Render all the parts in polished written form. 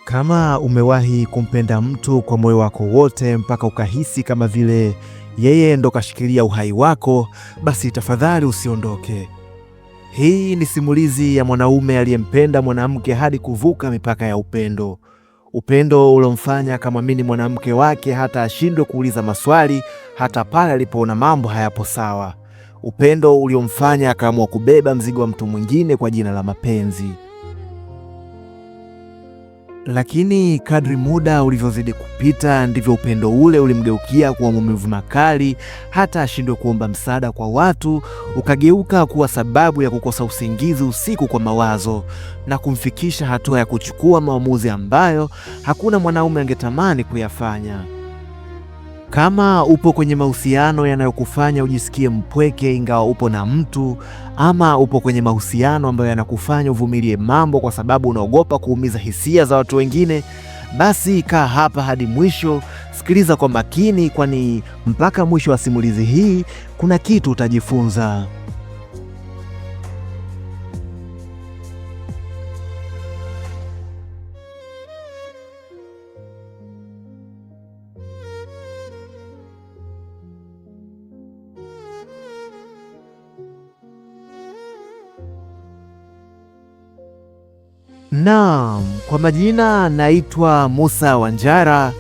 Kama umewahi kumpenda mtu kwa moyo wako wote mpaka ukahisi kama vile yeye ndo kashikilia uhai wako, basi tafadhali usiondoke. Hii ni simulizi ya mwanaume aliyempenda mwanamke hadi kuvuka mipaka ya upendo. Upendo uliomfanya akamwamini mwanamke wake hata ashindwe kuuliza maswali hata pale alipoona mambo hayapo sawa. Upendo uliomfanya akaamua kubeba mzigo wa mtu mwingine kwa jina la mapenzi. Lakini kadri muda ulivyozidi kupita ndivyo upendo ule ulimgeukia kuwa maumivu makali, hata ashindwe kuomba msaada kwa watu, ukageuka kuwa sababu ya kukosa usingizi usiku kwa mawazo na kumfikisha hatua ya kuchukua maamuzi ambayo hakuna mwanaume angetamani kuyafanya. Kama upo kwenye mahusiano yanayokufanya ujisikie mpweke ingawa upo na mtu, ama upo kwenye mahusiano ambayo yanakufanya uvumilie mambo kwa sababu unaogopa kuumiza hisia za watu wengine, basi kaa hapa hadi mwisho, sikiliza kwa makini, kwani mpaka mwisho wa simulizi hii kuna kitu utajifunza. Naam, kwa majina naitwa Musa Wanjara.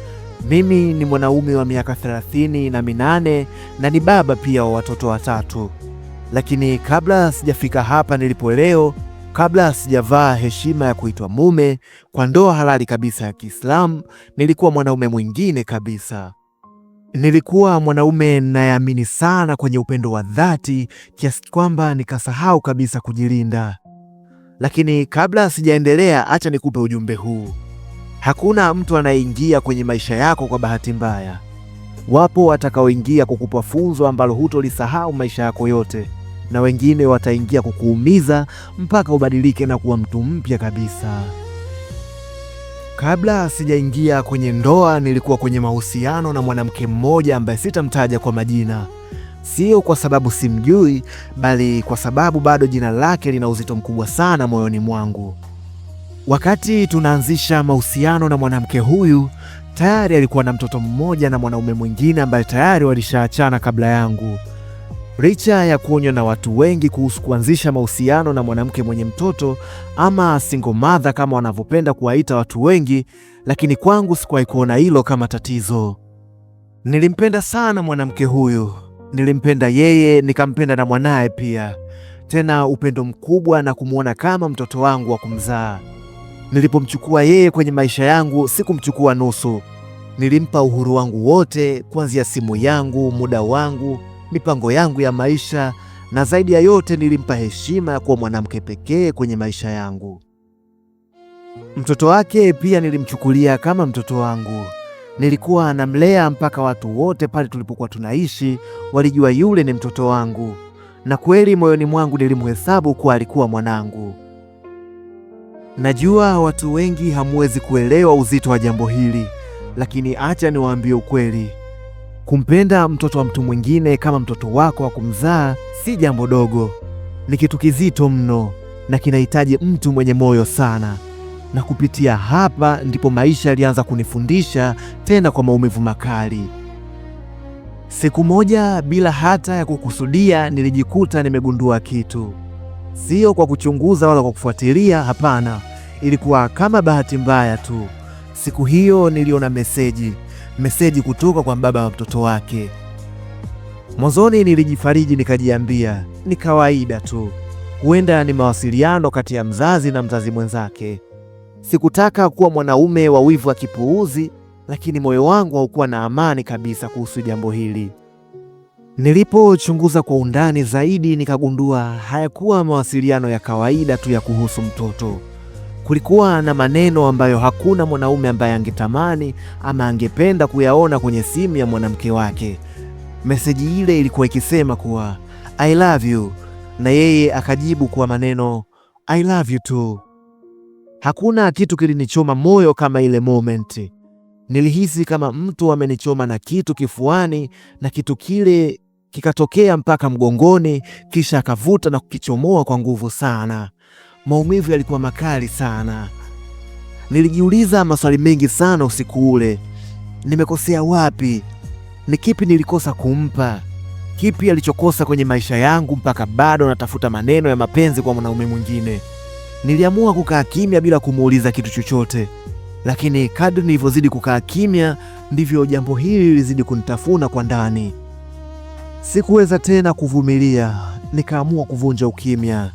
Mimi ni mwanaume wa miaka 38 na ni baba pia wa watoto watatu. Lakini kabla sijafika hapa nilipo leo, kabla sijavaa heshima ya kuitwa mume kwa ndoa halali kabisa ya Kiislamu, nilikuwa mwanaume mwingine kabisa. Nilikuwa mwanaume ninayeamini sana kwenye upendo wa dhati kiasi kwamba nikasahau kabisa kujilinda. Lakini kabla sijaendelea, acha nikupe ujumbe huu. Hakuna mtu anayeingia kwenye maisha yako kwa bahati mbaya. Wapo watakaoingia kukupa funzo ambalo hutolisahau maisha yako yote, na wengine wataingia kukuumiza mpaka ubadilike na kuwa mtu mpya kabisa. Kabla sijaingia kwenye ndoa, nilikuwa kwenye mahusiano na mwanamke mmoja ambaye sitamtaja kwa majina. Sio kwa sababu simjui, bali kwa sababu bado jina lake lina uzito mkubwa sana moyoni mwangu. Wakati tunaanzisha mahusiano na mwanamke huyu, tayari alikuwa na mtoto mmoja na mwanaume mwingine ambaye tayari walishaachana kabla yangu. Licha ya kuonywa na watu wengi kuhusu kuanzisha mahusiano na mwanamke mwenye mtoto ama single mother kama wanavyopenda kuwaita watu wengi, lakini kwangu sikuwahi kuona hilo kama tatizo. Nilimpenda sana mwanamke huyu. Nilimpenda yeye, nikampenda na mwanaye pia, tena upendo mkubwa na kumwona kama mtoto wangu wa kumzaa. Nilipomchukua yeye kwenye maisha yangu, sikumchukua nusu. Nilimpa uhuru wangu wote, kuanzia simu yangu, muda wangu, mipango yangu ya maisha, na zaidi ya yote nilimpa heshima ya kuwa mwanamke pekee kwenye maisha yangu. Mtoto wake pia nilimchukulia kama mtoto wangu. Nilikuwa namlea mpaka watu wote pale tulipokuwa tunaishi walijua yule ni mtoto wangu, na kweli moyoni mwangu nilimhesabu kuwa alikuwa mwanangu. Najua watu wengi hamwezi kuelewa uzito wa jambo hili, lakini acha niwaambie ukweli. Kumpenda mtoto wa mtu mwingine kama mtoto wako wa kumzaa si jambo dogo. Ni kitu kizito mno na kinahitaji mtu mwenye moyo sana. Na kupitia hapa ndipo maisha yalianza kunifundisha, tena kwa maumivu makali. Siku moja bila hata ya kukusudia nilijikuta nimegundua kitu. Sio kwa kuchunguza wala kwa kufuatilia, hapana. Ilikuwa kama bahati mbaya tu. Siku hiyo niliona meseji kutoka kwa baba wa mtoto wake. Mwanzoni nilijifariji nikajiambia ni kawaida tu, huenda ni mawasiliano kati ya mzazi na mzazi mwenzake. Sikutaka kuwa mwanaume wa wivu wa kipuuzi, lakini moyo wangu haukuwa na amani kabisa kuhusu jambo hili. Nilipochunguza kwa undani zaidi, nikagundua hayakuwa mawasiliano ya kawaida tu ya kuhusu mtoto. Kulikuwa na maneno ambayo hakuna mwanaume ambaye angetamani ama angependa kuyaona kwenye simu ya mwanamke wake. Meseji ile ilikuwa ikisema kuwa I love you, na yeye akajibu kwa maneno I love you too. Hakuna kitu kilinichoma moyo kama ile moment. Nilihisi kama mtu amenichoma na kitu kifuani, na kitu kile kikatokea mpaka mgongoni, kisha akavuta na kukichomoa kwa nguvu sana. Maumivu yalikuwa makali sana. Nilijiuliza maswali mengi sana usiku ule. Nimekosea wapi? Ni kipi nilikosa kumpa? Kipi alichokosa kwenye maisha yangu mpaka bado natafuta maneno ya mapenzi kwa mwanaume mwingine? Niliamua kukaa kimya bila kumuuliza kitu chochote, lakini kadri nilivyozidi kukaa kimya ndivyo jambo hili lilizidi kunitafuna kwa ndani. Sikuweza tena kuvumilia, nikaamua kuvunja ukimya.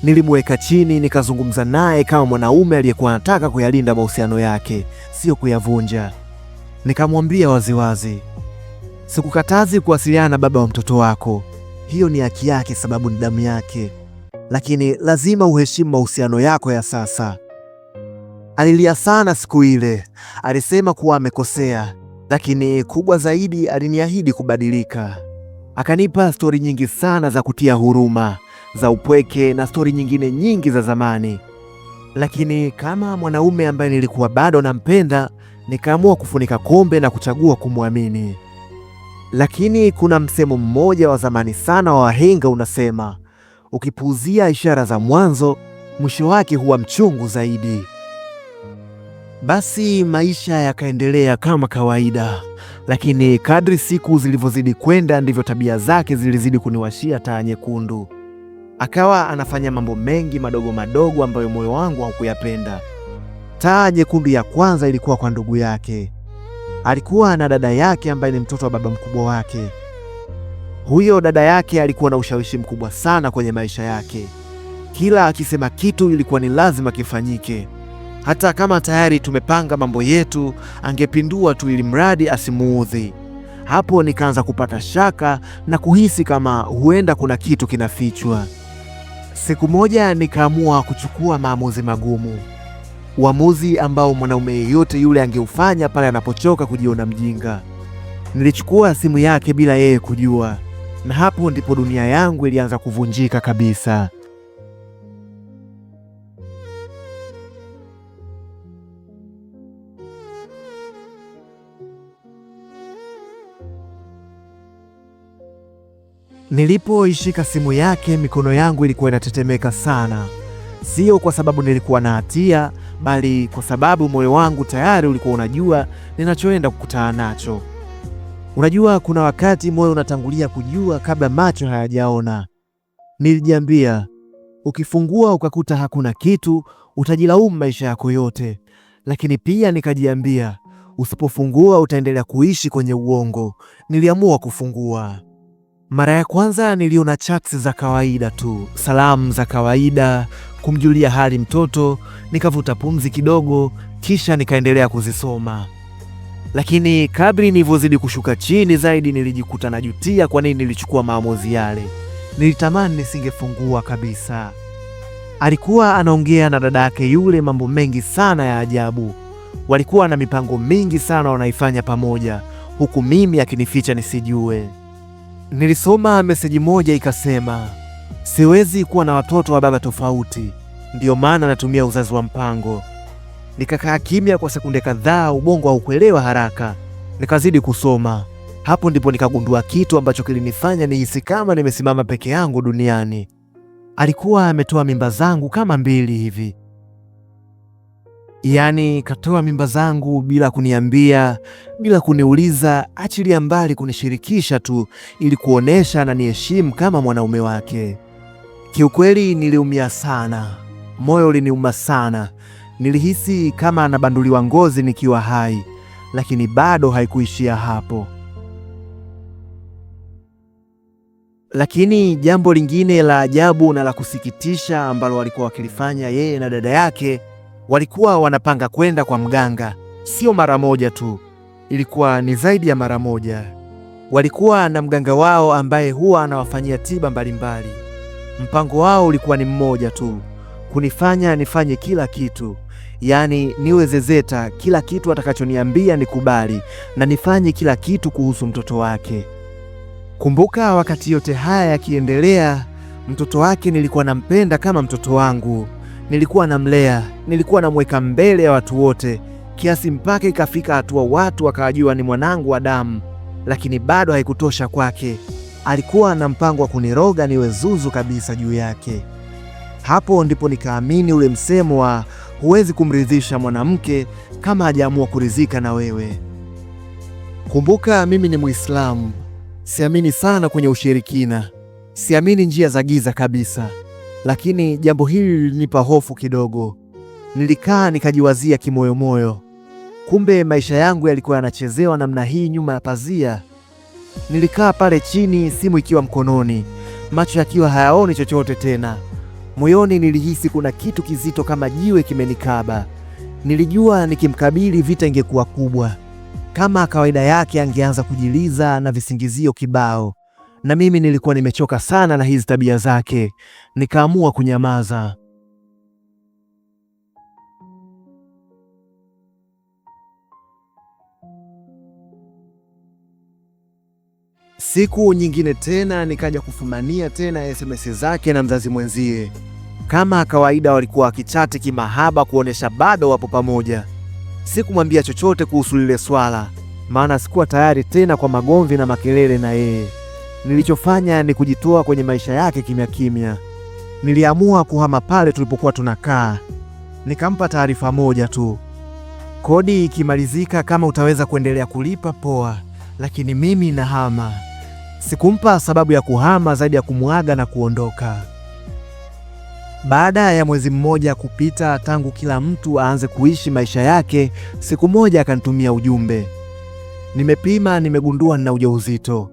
Nilimweka chini, nikazungumza naye kama mwanaume aliyekuwa anataka kuyalinda mahusiano yake, sio kuyavunja. Nikamwambia waziwazi, sikukatazi kuwasiliana na baba wa mtoto wako, hiyo ni haki yake sababu ni damu yake, lakini lazima uheshimu mahusiano yako ya sasa. Alilia sana siku ile, alisema kuwa amekosea, lakini kubwa zaidi aliniahidi kubadilika. Akanipa stori nyingi sana za kutia huruma, za upweke na stori nyingine nyingi za zamani. Lakini kama mwanaume ambaye nilikuwa bado nampenda, nikaamua kufunika kombe na kuchagua kumwamini. Lakini kuna msemo mmoja wa zamani sana wa wahenga unasema, ukipuuzia ishara za mwanzo, mwisho wake huwa mchungu zaidi. Basi maisha yakaendelea kama kawaida, lakini kadri siku zilivyozidi kwenda ndivyo tabia zake zilizidi kuniwashia taa nyekundu. Akawa anafanya mambo mengi madogo madogo ambayo moyo wangu haukuyapenda. Taa nyekundu ya kwanza ilikuwa kwa ndugu yake. Alikuwa na dada yake ambaye ni mtoto wa baba mkubwa wake. Huyo dada yake alikuwa na ushawishi mkubwa sana kwenye maisha yake. Kila akisema kitu ilikuwa ni lazima kifanyike. Hata kama tayari tumepanga mambo yetu, angepindua tu ili mradi asimuudhi. Hapo nikaanza kupata shaka na kuhisi kama huenda kuna kitu kinafichwa. Siku moja nikaamua kuchukua maamuzi magumu. Uamuzi ambao mwanaume yeyote yule angeufanya pale anapochoka kujiona mjinga. Nilichukua simu yake bila yeye kujua, na hapo ndipo dunia yangu ilianza kuvunjika kabisa. Nilipoishika simu yake, mikono yangu ilikuwa inatetemeka sana. Sio kwa sababu nilikuwa na hatia, bali kwa sababu moyo wangu tayari ulikuwa unajua ninachoenda kukutana nacho. Unajua, kuna wakati moyo unatangulia kujua kabla macho hayajaona. Nilijiambia, ukifungua ukakuta hakuna kitu, utajilaumu maisha yako yote. Lakini pia nikajiambia, usipofungua utaendelea kuishi kwenye uongo. Niliamua kufungua. Mara ya kwanza niliona chats za kawaida tu, salamu za kawaida, kumjulia hali mtoto. Nikavuta pumzi kidogo, kisha nikaendelea kuzisoma. Lakini kadri nilivyozidi kushuka chini zaidi, nilijikuta najutia kwa nini nilichukua maamuzi yale. Nilitamani nisingefungua kabisa. Alikuwa anaongea na dada yake yule mambo mengi sana ya ajabu. Walikuwa na mipango mingi sana wanaifanya pamoja, huku mimi akinificha nisijue. Nilisoma meseji moja ikasema, siwezi kuwa na watoto wa baba tofauti, ndiyo maana natumia uzazi wa mpango. Nikakaa kimya kwa sekunde kadhaa, ubongo haukuelewa haraka. Nikazidi kusoma. Hapo ndipo nikagundua kitu ambacho kilinifanya nihisi kama nimesimama peke yangu duniani. Alikuwa ametoa mimba zangu kama 2 hivi. Yaani katoa mimba zangu bila kuniambia, bila kuniuliza, achilia mbali kunishirikisha tu ili kuonesha na niheshimu kama mwanaume wake. Kiukweli niliumia sana. Moyo uliniuma sana. Nilihisi kama anabanduliwa ngozi nikiwa hai, lakini bado haikuishia hapo. Lakini jambo lingine la ajabu na la kusikitisha ambalo walikuwa wakilifanya yeye na dada yake, walikuwa wanapanga kwenda kwa mganga. Sio mara moja tu, ilikuwa ni zaidi ya mara moja. Walikuwa na mganga wao ambaye huwa anawafanyia tiba mbalimbali. Mpango wao ulikuwa ni mmoja tu, kunifanya nifanye kila kitu. Yaani niwe zezeta, kila kitu atakachoniambia nikubali, na nifanye kila kitu kuhusu mtoto wake. Kumbuka wakati yote haya yakiendelea, mtoto wake nilikuwa nampenda kama mtoto wangu. Nilikuwa namlea, nilikuwa namweka mbele ya watu wote, kiasi mpaka ikafika hatua watu wakawajua ni mwanangu wa damu. Lakini bado haikutosha kwake. Alikuwa na mpango wa kuniroga niwe zuzu kabisa juu yake. Hapo ndipo nikaamini ule msemo wa Huwezi kumridhisha mwanamke kama hajaamua kuridhika na wewe. Kumbuka, mimi ni Muislamu. Siamini sana kwenye ushirikina, siamini njia za giza kabisa, lakini jambo hili lilinipa hofu kidogo. Nilikaa nikajiwazia kimoyomoyo, kumbe maisha yangu yalikuwa yanachezewa namna hii nyuma ya pazia. Nilikaa pale chini, simu ikiwa mkononi, macho yakiwa hayaoni chochote tena. Moyoni nilihisi kuna kitu kizito kama jiwe kimenikaba. Nilijua nikimkabili vita ingekuwa kubwa. Kama kawaida yake angeanza kujiliza na visingizio kibao, na mimi nilikuwa nimechoka sana na hizi tabia zake. Nikaamua kunyamaza. Siku nyingine tena nikaja kufumania tena SMS zake na mzazi mwenzie. Kama kawaida walikuwa wakichati kimahaba kuonesha bado wapo pamoja. Sikumwambia chochote kuhusu lile swala, maana sikuwa tayari tena kwa magomvi na makelele na yeye. Nilichofanya ni kujitoa kwenye maisha yake kimya kimya. Niliamua kuhama pale tulipokuwa tunakaa. Nikampa taarifa moja tu: kodi ikimalizika, kama utaweza kuendelea kulipa poa, lakini mimi nahama. Sikumpa sababu ya kuhama zaidi ya kumwaga na kuondoka. Baada ya mwezi mmoja kupita tangu kila mtu aanze kuishi maisha yake, siku moja akanitumia ujumbe: nimepima, nimegundua nina ujauzito.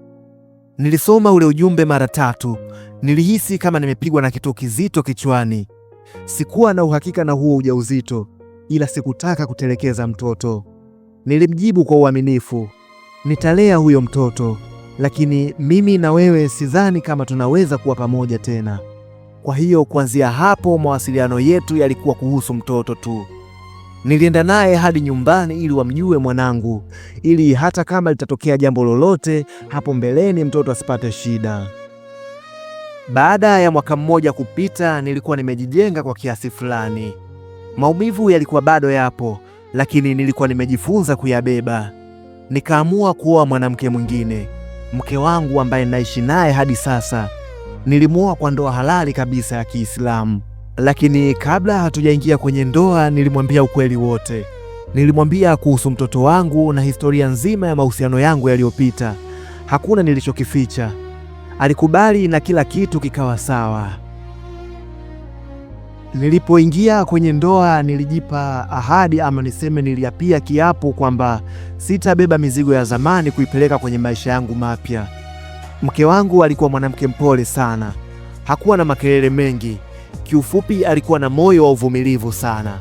Nilisoma ule ujumbe mara 3. Nilihisi kama nimepigwa na kitu kizito kichwani. Sikuwa na uhakika na huo ujauzito, ila sikutaka kutelekeza mtoto. Nilimjibu kwa uaminifu: nitalea huyo mtoto, lakini mimi na wewe sidhani kama tunaweza kuwa pamoja tena. Kwa hiyo kuanzia hapo mawasiliano yetu yalikuwa kuhusu mtoto tu. Nilienda naye hadi nyumbani ili wamjue mwanangu, ili hata kama litatokea jambo lolote hapo mbeleni mtoto asipate shida. Baada ya mwaka mmoja kupita, nilikuwa nimejijenga kwa kiasi fulani. Maumivu yalikuwa bado yapo, lakini nilikuwa nimejifunza kuyabeba. Nikaamua kuoa mwanamke mwingine, mke wangu ambaye naishi naye hadi sasa. Nilimuoa kwa ndoa halali kabisa ya Kiislamu. Lakini kabla hatujaingia kwenye ndoa, nilimwambia ukweli wote. Nilimwambia kuhusu mtoto wangu na historia nzima ya mahusiano yangu yaliyopita. Hakuna nilichokificha. Alikubali na kila kitu kikawa sawa. Nilipoingia kwenye ndoa, nilijipa ahadi, ama niseme niliapia kiapo kwamba sitabeba mizigo ya zamani kuipeleka kwenye maisha yangu mapya. Mke wangu alikuwa mwanamke mpole sana. Hakuwa na makelele mengi. Kiufupi, alikuwa na moyo wa uvumilivu sana.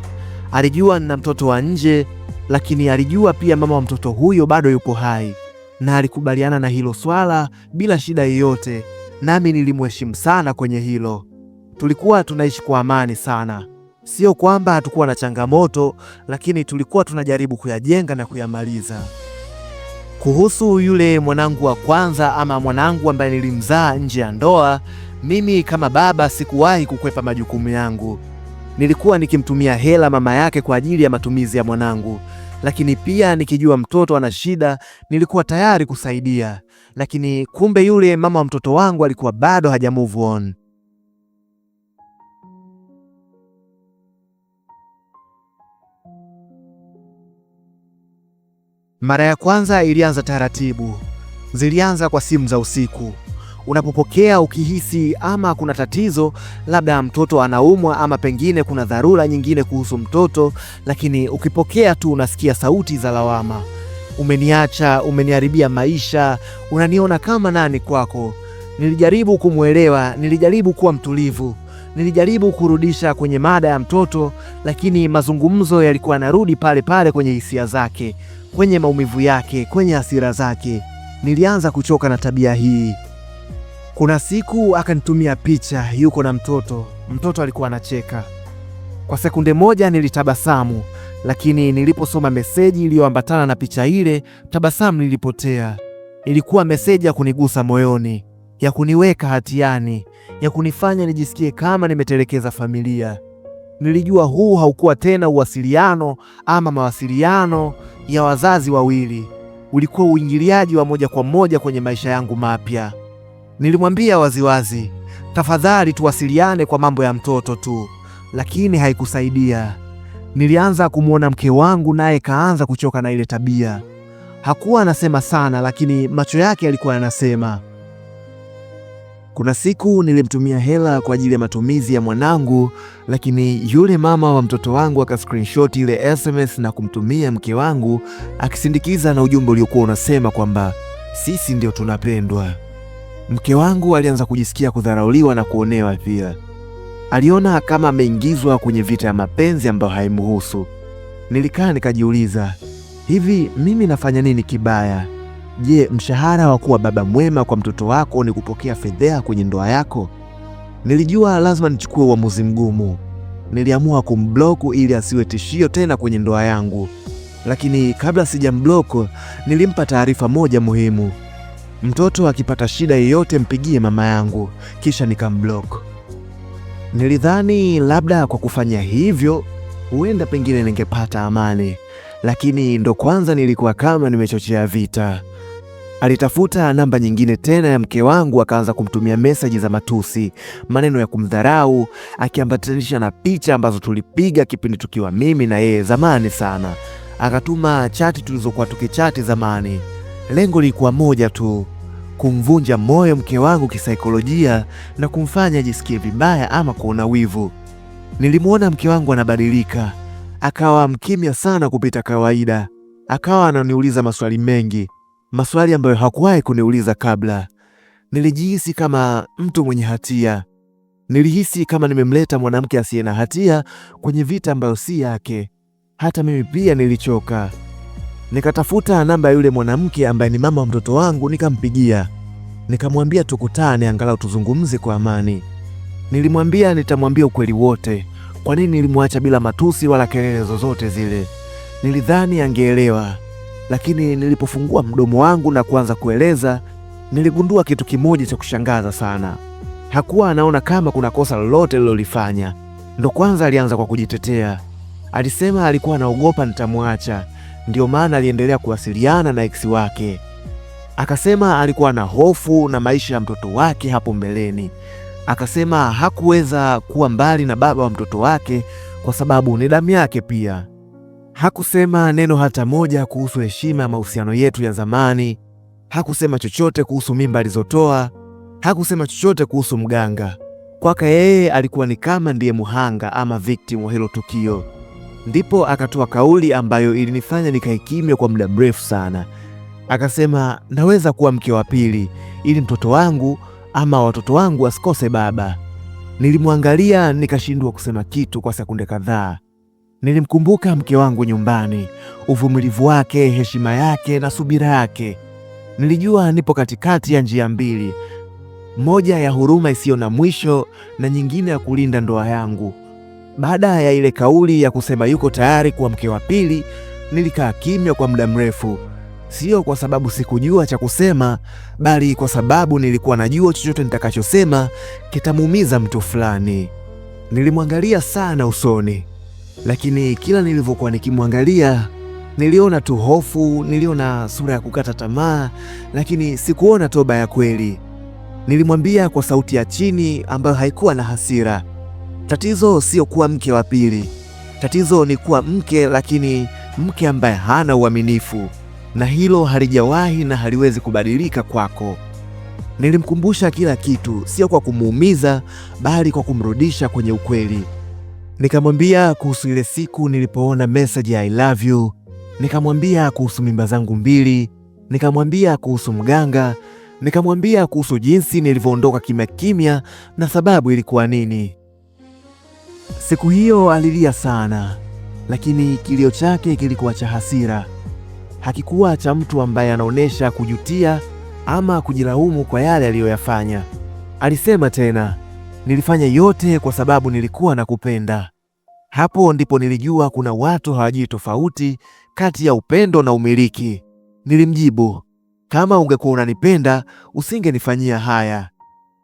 Alijua nina mtoto wa nje, lakini alijua pia mama wa mtoto huyo bado yupo hai, na alikubaliana na hilo swala bila shida yoyote, nami nilimheshimu sana kwenye hilo. Tulikuwa tunaishi kwa amani sana. Sio kwamba hatukuwa na changamoto, lakini tulikuwa tunajaribu kuyajenga na kuyamaliza. Kuhusu yule mwanangu wa kwanza, ama mwanangu ambaye nilimzaa nje ya ndoa, mimi kama baba sikuwahi kukwepa majukumu yangu. Nilikuwa nikimtumia hela mama yake kwa ajili ya matumizi ya mwanangu, lakini pia nikijua mtoto ana shida, nilikuwa tayari kusaidia. Lakini kumbe yule mama wa mtoto wangu alikuwa bado haja move on. Mara ya kwanza ilianza taratibu. Zilianza kwa simu za usiku. Unapopokea ukihisi ama kuna tatizo, labda mtoto anaumwa ama pengine kuna dharura nyingine kuhusu mtoto, lakini ukipokea tu unasikia sauti za lawama. Umeniacha, umeniharibia maisha, unaniona kama nani kwako? Nilijaribu kumwelewa, nilijaribu kuwa mtulivu, nilijaribu kurudisha kwenye mada ya mtoto, lakini mazungumzo yalikuwa yanarudi pale pale kwenye hisia zake, kwenye maumivu yake, kwenye hasira zake. Nilianza kuchoka na tabia hii. Kuna siku akanitumia picha yuko na mtoto. Mtoto alikuwa anacheka. Kwa sekunde moja nilitabasamu, lakini niliposoma meseji iliyoambatana na picha ile, tabasamu lilipotea. Ilikuwa meseji ya kunigusa moyoni, ya kuniweka hatiani, ya kunifanya nijisikie kama nimetelekeza familia. Nilijua huu haukuwa tena uwasiliano ama mawasiliano ya wazazi wawili. Ulikuwa uingiliaji wa moja kwa moja kwenye maisha yangu mapya. Nilimwambia waziwazi, tafadhali tuwasiliane kwa mambo ya mtoto tu, lakini haikusaidia. Nilianza kumwona mke wangu naye kaanza kuchoka na ile tabia. Hakuwa anasema sana, lakini macho yake yalikuwa yanasema. Kuna siku nilimtumia hela kwa ajili ya matumizi ya mwanangu, lakini yule mama wa mtoto wangu aka screenshot ile SMS na kumtumia mke wangu akisindikiza na ujumbe uliokuwa unasema kwamba sisi ndio tunapendwa. Mke wangu alianza kujisikia kudharauliwa na kuonewa pia. Aliona kama ameingizwa kwenye vita ya mapenzi ambayo haimhusu. Nilikaa nikajiuliza, hivi mimi nafanya nini kibaya? Je, mshahara wa kuwa baba mwema kwa mtoto wako ni kupokea fedheha kwenye ndoa yako? Nilijua lazima nichukue uamuzi mgumu. Niliamua kumblock ili asiwe tishio tena kwenye ndoa yangu. Lakini kabla sijamblock, nilimpa taarifa moja muhimu. Mtoto akipata shida yoyote mpigie mama yangu, kisha nikamblock. Nilidhani labda kwa kufanya hivyo huenda pengine ningepata amani, lakini ndo kwanza nilikuwa kama nimechochea vita. Alitafuta namba nyingine tena ya mke wangu, akaanza kumtumia meseji za matusi, maneno ya kumdharau, akiambatanisha na picha ambazo tulipiga kipindi tukiwa mimi na yeye zamani sana. Akatuma chati tulizokuwa tukichati zamani. Lengo lilikuwa moja tu, kumvunja moyo mke wangu kisaikolojia na kumfanya ajisikie vibaya ama kuona wivu. Nilimwona mke wangu anabadilika, akawa mkimya sana kupita kawaida. Akawa ananiuliza maswali mengi, maswali ambayo hakuwahi kuniuliza kabla. Nilijihisi kama mtu mwenye hatia. Nilihisi kama nimemleta mwanamke asiye na hatia kwenye vita ambayo si yake. Hata mimi pia nilichoka. Nikatafuta namba ya yule mwanamke ambaye ni mama wa mtoto wangu, nikampigia. Nikamwambia tukutane angalau tuzungumze kwa amani. Nilimwambia nitamwambia ukweli wote, kwa nini nilimwacha bila matusi wala kelele zozote zile. Nilidhani angeelewa, lakini nilipofungua mdomo wangu na kuanza kueleza, niligundua kitu kimoja cha kushangaza sana. Hakuwa anaona kama kuna kosa lolote lilolifanya. Ndo kwanza alianza kwa kujitetea. Alisema alikuwa anaogopa nitamwacha, ndio maana aliendelea kuwasiliana na ex wake. Akasema alikuwa na hofu na maisha ya mtoto wake hapo mbeleni. Akasema hakuweza kuwa mbali na baba wa mtoto wake kwa sababu ni damu yake pia. Hakusema neno hata moja kuhusu heshima ya mahusiano yetu ya zamani. Hakusema chochote kuhusu mimba alizotoa. Hakusema chochote kuhusu mganga. Kwake yeye alikuwa ni kama ndiye muhanga ama victim wa hilo tukio. Ndipo akatoa kauli ambayo ilinifanya nikae kimya kwa muda mrefu sana. Akasema naweza kuwa mke wa pili ili mtoto wangu ama watoto wangu wasikose baba. Nilimwangalia nikashindwa kusema kitu kwa sekunde kadhaa. Nilimkumbuka mke wangu nyumbani, uvumilivu wake, heshima yake na subira yake. Nilijua nipo katikati ya njia mbili, moja ya huruma isiyo na mwisho na nyingine ya kulinda ndoa yangu. Baada ya ile kauli ya kusema yuko tayari kuwa mke wa pili, nilikaa kimya kwa muda mrefu. Sio kwa sababu sikujua cha kusema, bali kwa sababu nilikuwa najua chochote nitakachosema kitamuumiza mtu fulani. Nilimwangalia sana usoni, lakini kila nilivyokuwa nikimwangalia niliona tu hofu, niliona sura ya kukata tamaa, lakini sikuona toba ya kweli. Nilimwambia kwa sauti ya chini ambayo haikuwa na hasira, tatizo sio kuwa mke wa pili. Tatizo ni kuwa mke, lakini mke ambaye hana uaminifu, na hilo halijawahi na haliwezi kubadilika kwako. Nilimkumbusha kila kitu, sio kwa kumuumiza, bali kwa kumrudisha kwenye ukweli. Nikamwambia kuhusu ile siku nilipoona message ya I love you. Nikamwambia kuhusu mimba zangu 2. Nikamwambia kuhusu mganga. Nikamwambia kuhusu jinsi nilivyoondoka kimya kimya na sababu ilikuwa nini. Siku hiyo alilia sana, lakini kilio chake kilikuwa cha hasira. Hakikuwa cha mtu ambaye anaonesha kujutia ama kujilaumu kwa yale aliyoyafanya. Alisema tena, nilifanya yote kwa sababu nilikuwa nakupenda. Hapo ndipo nilijua kuna watu hawajui tofauti kati ya upendo na umiliki. Nilimjibu, kama ungekuwa unanipenda usingenifanyia haya.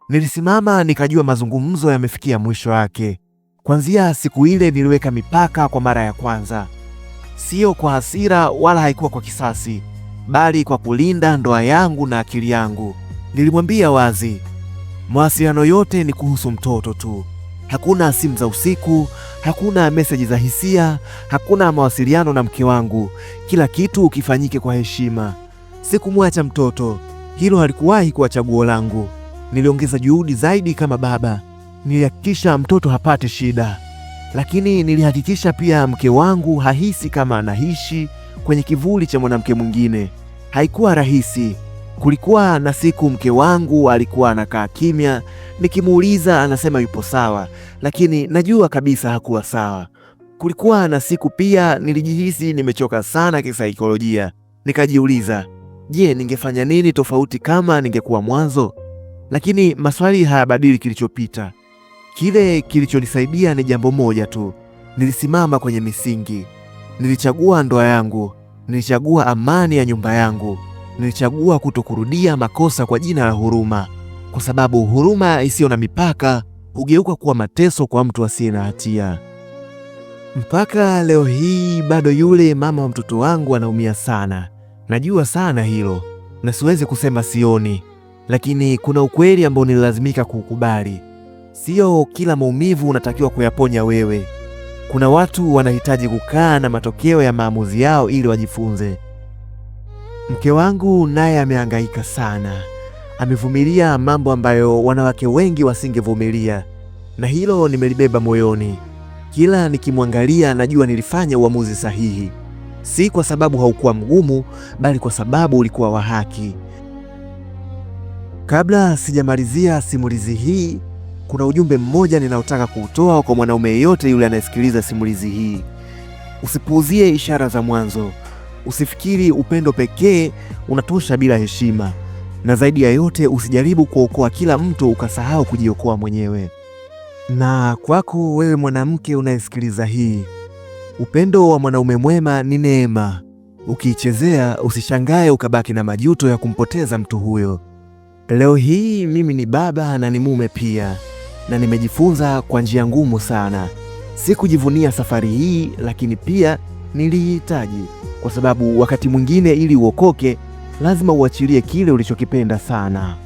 Nilisimama nikajua mazungumzo yamefikia mwisho wake. Kuanzia siku ile niliweka mipaka kwa mara ya kwanza. Sio kwa hasira wala haikuwa kwa kisasi, bali kwa kulinda ndoa yangu na akili yangu. Nilimwambia wazi, mawasiliano yote ni kuhusu mtoto tu. Hakuna simu za usiku, hakuna meseji za hisia, hakuna mawasiliano na mke wangu. Kila kitu kifanyike kwa heshima. Sikumwacha mtoto, hilo halikuwahi kuwa chaguo langu. Niliongeza juhudi zaidi kama baba. Nilihakikisha mtoto hapate shida, lakini nilihakikisha pia mke wangu hahisi kama anaishi kwenye kivuli cha mwanamke mwingine. Haikuwa rahisi. Kulikuwa na siku mke wangu alikuwa anakaa kimya, nikimuuliza anasema yupo sawa, lakini najua kabisa hakuwa sawa. Kulikuwa na siku pia nilijihisi nimechoka sana kisaikolojia. Nikajiuliza, je, ningefanya nini tofauti kama ningekuwa mwanzo? Lakini maswali hayabadili kilichopita. Kile kilichonisaidia ni jambo moja tu. Nilisimama kwenye misingi. Nilichagua ndoa yangu. Nilichagua amani ya nyumba yangu. Nilichagua kutokurudia makosa kwa jina la huruma, kwa sababu huruma isiyo na mipaka hugeuka kuwa mateso kwa mtu asiye na hatia. Mpaka leo hii bado yule mama wa mtoto wangu anaumia sana. Najua sana hilo na siwezi kusema sioni, lakini kuna ukweli ambao nililazimika kuukubali. Sio kila maumivu unatakiwa kuyaponya wewe. Kuna watu wanahitaji kukaa na matokeo ya maamuzi yao ili wajifunze. Mke wangu naye amehangaika sana. Amevumilia mambo ambayo wanawake wengi wasingevumilia, na hilo nimelibeba moyoni. Kila nikimwangalia najua nilifanya uamuzi sahihi, si kwa sababu haukuwa mgumu, bali kwa sababu ulikuwa wa haki. Kabla sijamalizia simulizi hii, kuna ujumbe mmoja ninaotaka kuutoa kwa mwanaume yeyote yule anayesikiliza simulizi hii. Usipuuzie ishara za mwanzo. Usifikiri upendo pekee unatosha bila heshima, na zaidi ya yote usijaribu kuokoa kila mtu ukasahau kujiokoa mwenyewe. Na kwako wewe mwanamke unayesikiliza hii, upendo wa mwanaume mwema ni neema. Ukiichezea usishangae ukabaki na majuto ya kumpoteza mtu huyo. Leo hii mimi ni baba na ni mume pia, na nimejifunza kwa njia ngumu sana. Sikujivunia safari hii, lakini pia nilihitaji, kwa sababu wakati mwingine ili uokoke lazima uachilie kile ulichokipenda sana.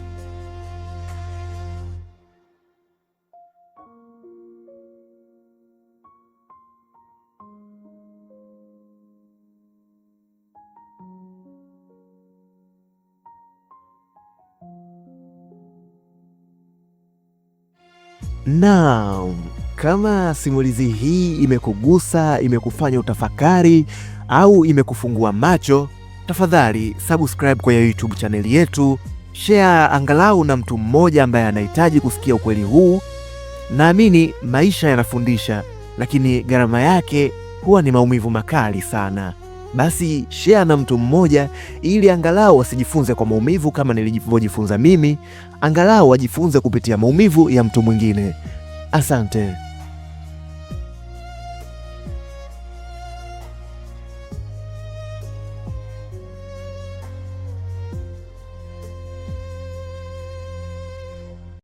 Naam, kama simulizi hii imekugusa, imekufanya utafakari au imekufungua macho, tafadhali subscribe kwa YouTube chaneli yetu, share angalau na mtu mmoja ambaye anahitaji kusikia ukweli huu. Naamini maisha yanafundisha, lakini gharama yake huwa ni maumivu makali sana. Basi share na mtu mmoja ili angalau asijifunze kwa maumivu kama nilivyojifunza mimi, angalau ajifunze kupitia maumivu ya mtu mwingine. Asante.